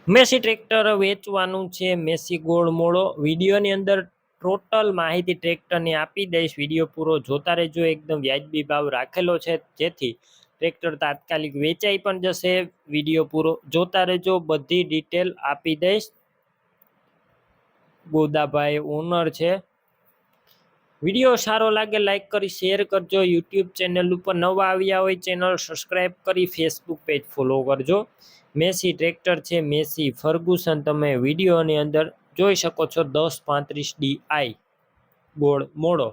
Massey tractor વેચવાનું છે, Massey ગોળ મોળો. વિડીયોની અંદર ટોટલ માહિતી ટ્રેક્ટરની આપી દઈશ. વિડીયો પૂરો જોતા રહેજો. એકદમ વ્યાજબી ભાવ રાખેલો છે, જેથી ટ્રેક્ટર તાત્કાલિક વેચાઈ પણ જશે. વિડીયો પૂરો જોતા રહેજો, બધી ડિટેલ આપી દઈશ. ગોદાભાઈ ઓનર છે. વિડીયો સારો લાગે લાઈક કરી શેર કરજો. યુટ્યુબ ચેનલ ઉપર નવા આવ્યા હોય ચેનલ સબસ્ક્રાઈબ કરી ફેસબુક પેજ ફોલો કરજો. મેસી ટ્રેક્ટર છે, મેસી ફર્ગુસન. તમે વિડીયોની અંદર જોઈ શકો છો 1035DI ગોળ મોડો.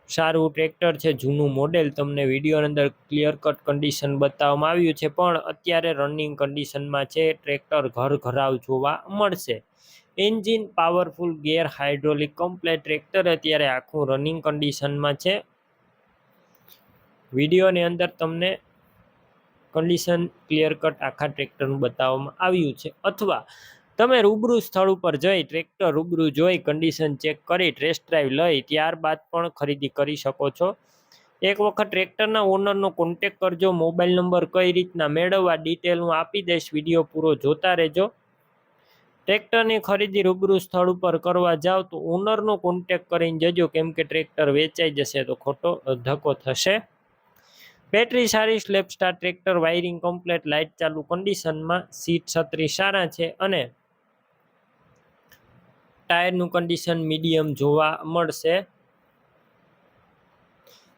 સારું ટ્રેક્ટર છે, જૂનું મોડેલ. તમને વિડીયોની અંદર ક્લિયર કટ કન્ડિશન બતાવવામાં આવ્યું છે, પણ અત્યારે રનિંગ કન્ડિશનમાં છે. ટ્રેક્ટર ઘર ઘરાવ જોવા મળશે. એન્જિન પાવરફુલ, ગેર હાઇડ્રોલિક કમ્પ્લેટ. ટ્રેક્ટર અત્યારે આખું રનિંગ કન્ડિશનમાં છે. વિડીયોની અંદર તમને કન્ડિશન ક્લિયર કટ આખા ટ્રેક્ટરનું બતાવવામાં આવ્યું છે, અથવા તમે રૂબરૂ સ્થળ ઉપર જઈ ટ્રેક્ટર રૂબરૂ જોઈ કન્ડિશન ચેક કરી ટેસ્ટ ડ્રાઈવ લઈ ત્યારબાદ પણ ખરીદી કરી શકો છો. એક વખત ટ્રેક્ટરના ઓનરનો કોન્ટેક કરજો. મોબાઈલ નંબર કઈ રીતના મેળવવા ડિટેલ હું આપી દઈશ. વિડીયો પૂરો જોતા રહેજો. ટ્રેક્ટરની ખરીદી રૂબરૂ સ્થળ ઉપર કરવા જાવ તો ઓનરનો કોન્ટેક કરીને જજો, કેમ કે ટ્રેક્ટર વેચાઈ જશે તો ખોટો ધક્કો થશે. બેટરી સારી, slap star tractor, wiring complete, light ચાલુ કન્ડિશનમાં, સીટ છત્રી સારા છે અને ટાયરનું કન્ડિશન મીડિયમ જોવા મળશે.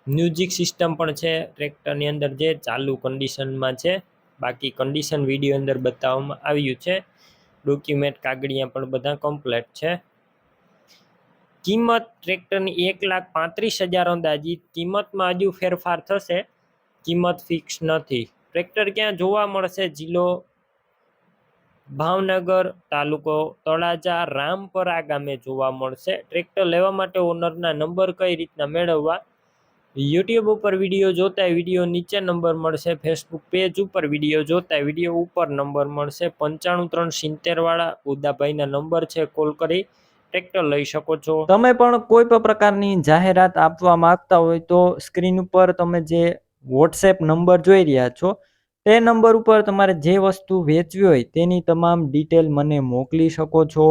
મ્યુઝિક સિસ્ટમ પણ છે ટ્રેક્ટરની અંદર, જે ચાલુ કન્ડિશનમાં છે. બાકી કન્ડિશન વિડીયો અંદર બતાવવામાં આવ્યું છે. ડોક્યુમેન્ટ કાગળિયા પણ બધા કમ્પ્લેટ છે. કિંમત ટ્રેક્ટરની 1,35,000 અંદાજિત. કિંમતમાં હજુ ફેરફાર થશે, કિંમત ફિક્સ નથી. ટ્રેક્ટર ક્યાં જોવા મળશે? જિલ્લો ભાવનગર, તાલુકો તળાજા, રામપરા ગામે જોવા મળશે. ટ્રેક્ટર લેવા માટે ઓનરના નંબર કઈ રીતના મેળવવા? યુટ્યુબ ઉપર વિડીયો જોતા વિડીયો નીચે નંબર મળશે. ફેસબુક પેજ ઉપર વિડીયો જોતા વિડીયો ઉપર નંબર મળશે. 95 370 વાળા ઉદાભાઈના નંબર છે, કોલ કરી ટ્રેક્ટર લઈ શકો છો. તમે પણ કોઈ પણ પ્રકારની જાહેરાત આપવા માંગતા હોય તો સ્ક્રીન ઉપર તમે જે વોટ્સએપ નંબર જોઈ રહ્યા છો તે નંબર ઉપર તમારે જે વસ્તુ વેચવી હોય તેની તમામ ડિટેલ મને મોકલી શકો છો.